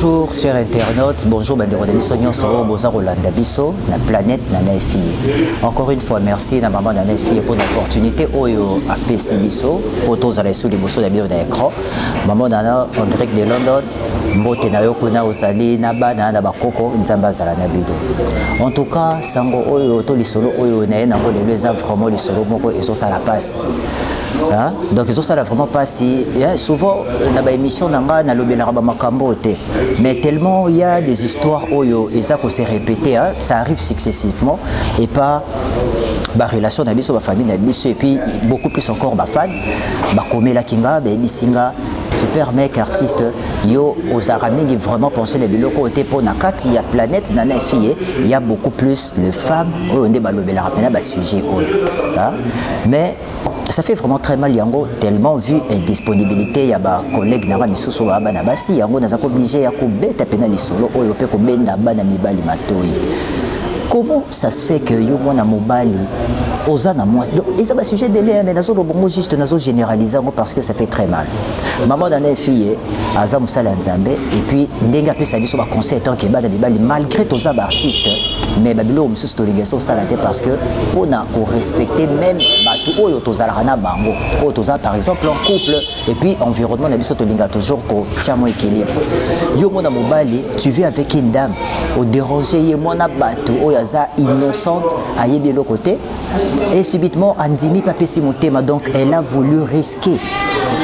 Bonjour chers internautes, bonjour bandeko de biso nyonso oyo boza kolanda biso na planète Nana Fille. Encore une fois merci na maman Nana Fille pour l'opportunité oyo apesi biso pour tozala sous liboso na bino na écran. Maman Nana en direct de London. Mbote na yo kuna osali na bana na bakoko nzamba zala na bido. En tout cas, sango oyo to lisolo oyo na nango lelo eza vraiment lisolo moko ezo sala pasi. Hein? Donc ils ont ça vraiment pas si souvent na ba émission nanga na lobela ba makambo te. Mais tellement il y a des histoires oyo et ça qu'on s'est répété hein? Ça arrive successivement et pas ba relation na biso ba famille na biso et puis beaucoup plus encore ba fan ba komela kinga ba bisinga super mec artiste yo aux aramingi vraiment penser les biloko côté pour na kati ya planète Nana Fille il y a beaucoup plus de femmes oyo nde ba lobela rapena ba sujet oyo hein? Mais ça fait vraiment très mal yango tellement vu indisponibilité ya ba collègue na misusu ba bana basi yango naza ko obligé ya ko beta pena lisolo oyo pe ko benda bana mibali matoi. Comment ça se fait que yo mona mobali ozana moi donc ils ont un sujet de l'air mais nazo bongo juste nazo généraliser parce que ça fait très mal. Maman Nana Fille aza musala nzambe et puis ndenga pesa biso ba conseil tant que bana mibali malgré tous les artistes mais babilo mususu tolingeso sala te parce que pona ko respecter même batu oyo tozala na bango oyo toza par exemple en couple et puis environnement na biso tolinga toujours ko tia mo équilibre. Yo mona mobali tu vis avec une dame au déranger ye mona batu oyo aza innocente ayebi le côté et subitement Andimi Papesi Motema donc elle a voulu risquer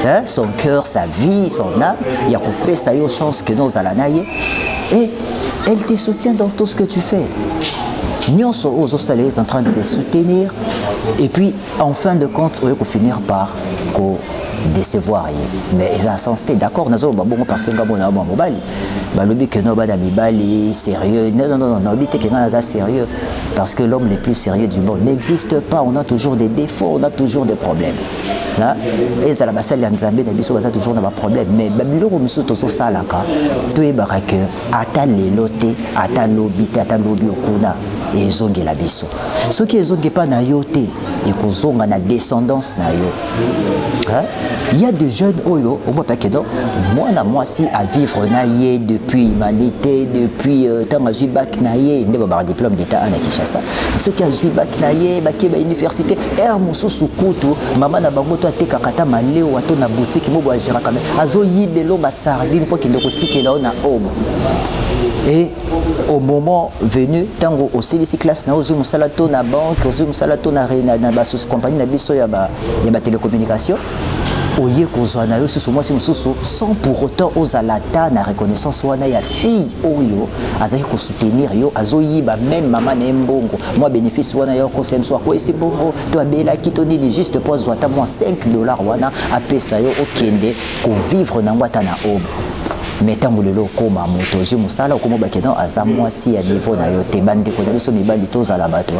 hein, son cœur, sa vie, son âme. Il y a coupé ça yo chance que nous allons naïe et elle te soutient dans tout ce que tu fais. Nyonso Ozo Salé est en train de te soutenir et puis en fin de compte on va finir par décevoir mais ils ont sens d'accord nazo babongo parce que ngabo na mobali balobi que no bada mibali sérieux non bité que naza sérieux parce que l'homme le plus sérieux du monde n'existe pas. On a toujours des défauts, on a toujours des problèmes là et ça la basali ya nzambe na biso baza toujours na ba problème mais babilo ko musu to so salaka to e baraka ata lelote ata lobite ata lobi okuna et zonge la biso ce qui ezonge pas na yote et kozonga na descendance na yo hein? Il y a des jeunes oyo au moins pas que donc moi si à vivre naïe depuis humanité depuis tant à bac naïe ndé ba diplôme d'état à Kinshasa ce qui a joué bac naïe ba keba université er mususu kutu maman na bango to atekakata maleo wato na boutique mo bo agira quand même azo yibelo ba sardine pour qu'il ko tikela na homme. Et au moment venu, tango aussi les classes na ozu musalato na banque, ozu musalato na ba compagnie na biso ya ba télécommunication. Oye kozwa na yo susu moi mususu sans pour autant ozalata na reconnaissance wana ya fille oyo azaki ko soutenir yo azoyiba même maman na mbongo moi bénéfice wana yo ko semso ko esi bongo to abela kito ni juste pour zwata moi $5 wana apesa yo okende ko vivre na ngwata na obo. Mais tango lelo koma moto je musala ko mobake dans aza mwasi ya niveau na yo te bande ko biso mibali tozala bato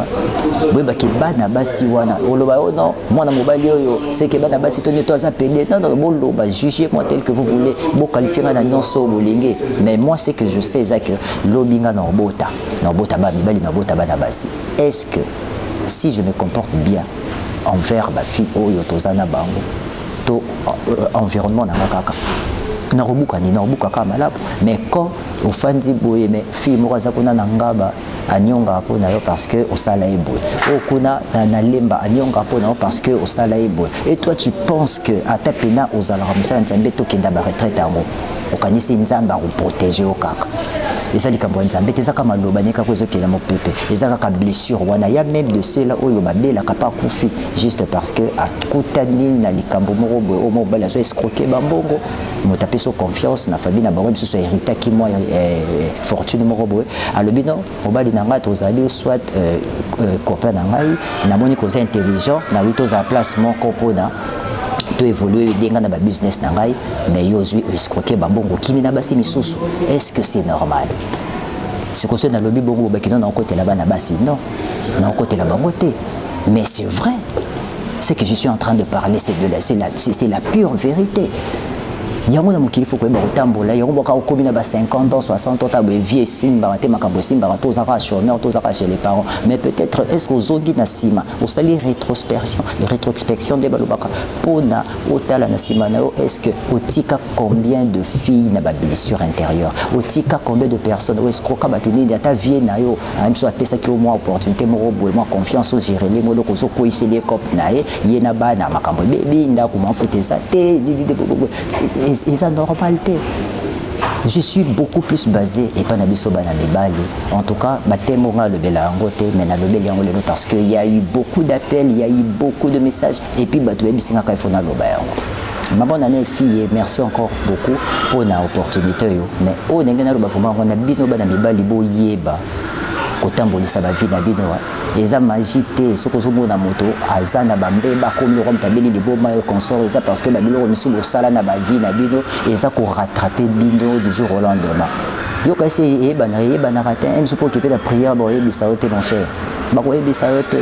boye baki bana basi wana oloba oh non mwana mobali oyo c'est que bana basi to neto aza pende non bolo ba juger moi tel que vous voulez bo qualifier na nyonso bolinge mais moi c'est que je sais que lobinga na bota ba mibali na bota bana basi est-ce que si je me comporte bien envers ma fille oyo tozana bango to environnement na kaka na robuka kama malabu mais quand au fandi boye mais fille moraza kuna na ngaba anyonga po na yo parce que au sala eboy okuna na lemba anyonga po na yo parce que au sala eboy et toi tu penses que ata pena ozala ramisa nzambe to kenda ba retraite yango okanisi nzamba ko protéger o kaka ezali kambo nzambe teza kama loba nika ko ezokela mopepe ezaka ka blessure wana ya même de cela oyo babela kapa kufi juste parce que akutani na likambo moko boye o mobala zo escroquer bambongo motape so confiance na famille na bango biso hérita ki moi fortune moko boye alobi non mobali na ngai tozali soit copain na ngai na moni ko intelligent na wito za place moko pona to évoluer denga na ba business na ngai mais yo zui escroquer bambongo kimi na basi misusu est-ce que c'est normal ce que c'est na lobby bongo bakino na côté là-bas na basi non na côté là bango té mais c'est vrai ce que je suis en train de parler c'est la pure vérité yango na mokili faut koyeba kotambola yango boka okomi na ba 50 ans 60 ans ta vie simba te makambo simba to zaka chômeur to zaka chez les parents mais peut-être est-ce que ozongi na sima osali rétrospection de balobaka pona otala na sima na est-ce que otika combien de filles na ba blessure intérieure otika combien de personnes ou escroka batuni ta vie na yo même soit pesa ki au moins opportunité mo moi confiance au gérer les mots ko zo ko iseli cop na ye na ba na makambo bébé nda ko m'enfouter ça c'est normalité. Je suis beaucoup plus basé et pas nabiso bana mibali. En tout cas, batemonga le bela ngote mais na le bela ngole parce que il y a eu beaucoup d'appels, il y a eu beaucoup de messages et puis batu bisinga ka ifona loba yango. Ma bonne année fille, merci encore beaucoup pour la opportunité mais o ndengena loba vraiment on a bino bana mibali bo yeba. Kotambolisa ba vie na bino eza magité soko zomona moto azana bambeba komi rom tabeli de boma consort ça parce que ba biloko misubo sala na ba vie na bino eza ko rattraper bino du jour au lendemain yo kasi e bana raté même si pour occuper la prière bon e bisaote mon cher ba ko e bisaote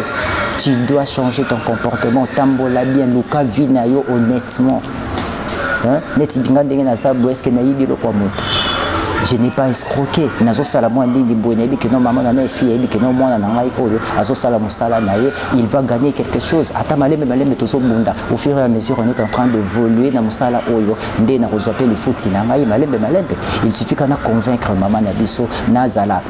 tu dois changer ton comportement tambola bien luka vie na yo honnêtement hein neti binga ndenge na sa bo est-ce que na yibi lo kwa moto. Je n'ai pas escroqué. Nazo sala moi ndi bonebi que non maman na fille que non moi na ngai oyo azo sala musala naye il va gagner quelque chose. Ata maleme tozo bunda. Au fur et à mesure on est en train de évoluer na musala oyo ndé na rezope les fouti na ngai maleme. Il suffit qu'on a convaincre maman na biso nazala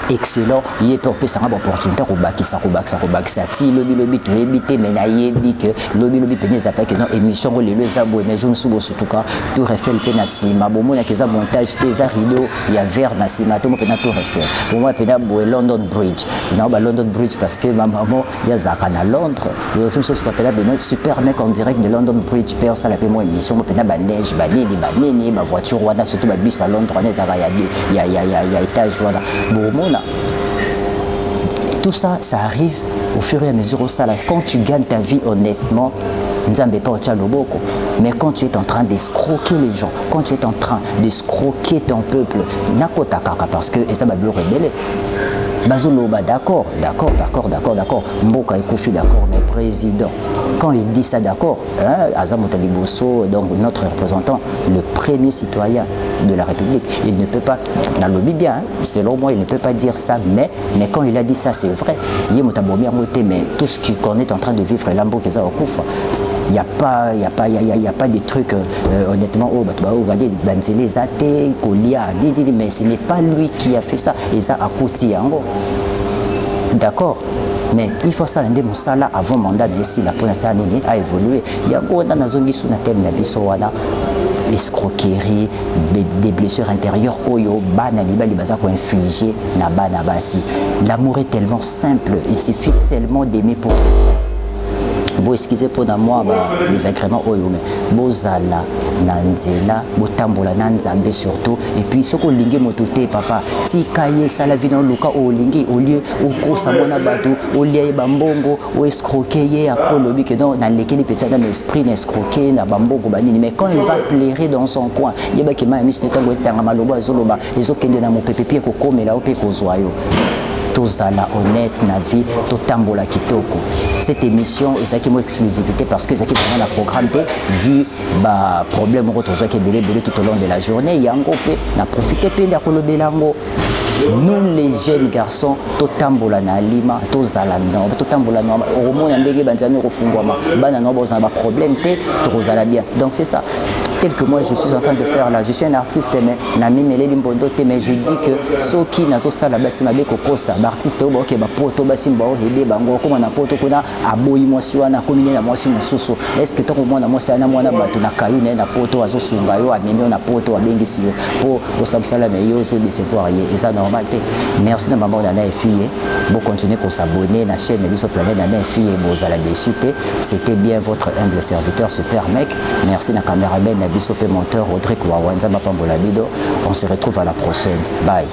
excellent il peut opérer une opportunité ko bakisa ti lobi to ebité mais na yebi que lobi peneza pas que non émission ko lelo za bo mais je me souviens surtout ka tout refait pe na sima bo mona ke za montage te za rideau il y a verre na sima to mo pe na tout refait pour moi pe na bo London Bridge non ba London Bridge parce que ma maman il y a za kana Londres et je me souviens que là ben super mec en direct de London Bridge per ça la pe moi émission mo pe na ba neige ba nini ba voiture wana surtout ba bus à Londres on est il y a étage wana bon tout ça, ça arrive au fur et à mesure au salaire. Quand tu gagnes ta vie honnêtement, mais quand tu es en train d'escroquer les gens, quand tu es en train d'escroquer ton peuple, parce que ça va le révéler. Bazoloba, d'accord. Mboka Ekofi, d'accord, mais président, quand il dit ça, d'accord, Azamoto Liboso, donc notre représentant, le premier citoyen de la République, il ne peut pas, dans le lobby bien, selon moi, il ne peut pas dire ça, mais quand il a dit ça, c'est vrai. Mais tout ce qu'on est en train de vivre, l'ambo qui est au Koufa. Il n'y a pas de trucs, honnêtement, mais ce n'est pas lui qui a fait ça. Et ça a coûté en gros. D'accord? Mais il faut ça l'aider Moussala avant mandat ici la police a évolué. Il y a beaucoup de zones qui sont escroquerie, des blessures intérieures, oyo, bana libali baza ko infliger na bana basi. L'amour est tellement simple, il suffit seulement d'aimer pour bon excusez pour moi les agréments oyo mais bozala nanzela botambola nanzambe surtout et puis soko lingi mototé papa tikaye sala vino luka o lingi au lieu au kosa mona bato au lieu bambongo o escroquer après lobi que dans lesquels peut-être dans l'esprit n'escroquer na bambongo banini mais quand il va plairer dans son coin yeba ke ma mis netango etanga malobo azoloba ezokende na mopepe ko komela ope ko zoyo tozala honnête na vie totambola kitoko. Cette émission est ça qui est exclusivité parce que ça qui est la programme vu bah problème ko tozo ke belé tout au long de la journée yango pe na profiter pe da kolobelango. Nous les jeunes garçons totambola na lima tozala no totambola no au monde ndenge banzani ko fungwama bana no boza ba problème te tozala bien. Donc c'est ça. Tel que moi je suis en train de faire là, je suis un artiste mais na mimele limbondo te mais je dis que ceux qui nazo sala basi mabe kokosa artiste au boke ba poto basi mbo hede bango ko na poto kuna aboyi mwasi wana komine na mwasi mususu est-ce que to komona mwasi ana mwana bato na kayu na poto azo sunga yo amemi na poto abengisi yo po osabsala mais yo zo décevoir ye et ça normal te. Merci na maman na fille bon continuer ko s'abonner na chaîne Biso Planète na fille bozala dessus te. C'était bien votre humble serviteur super mec. Merci na caméraman na Biso monteur Rodrigue Wawanza Mapambola Bido. On se retrouve à la prochaine. Bye.